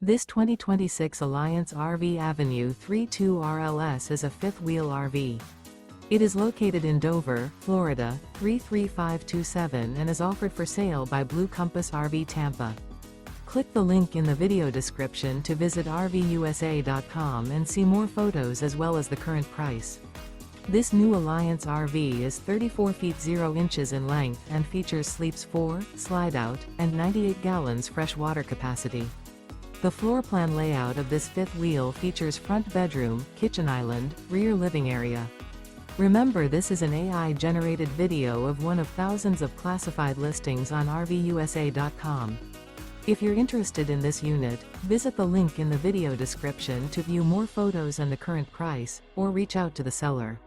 This 2026 Alliance RV Avenue 32 RLS is a fifth-wheel RV. It is located in Dover, Florida, 33527 and is offered for sale by Blue Compass RV Tampa. Click the link in the video description to visit RVUSA.com and see more photos as well as the current price. This new Alliance RV is 34 feet 0 inches in length and features sleeps 4, slide-out, and 98 gallons fresh water capacity. The floor plan layout of this fifth wheel features front bedroom, kitchen island, rear living area. Remember, this is an AI-generated video of one of thousands of classified listings on RVUSA.com. If you're interested in this unit, visit the link in the video description to view more photos and the current price, or reach out to the seller.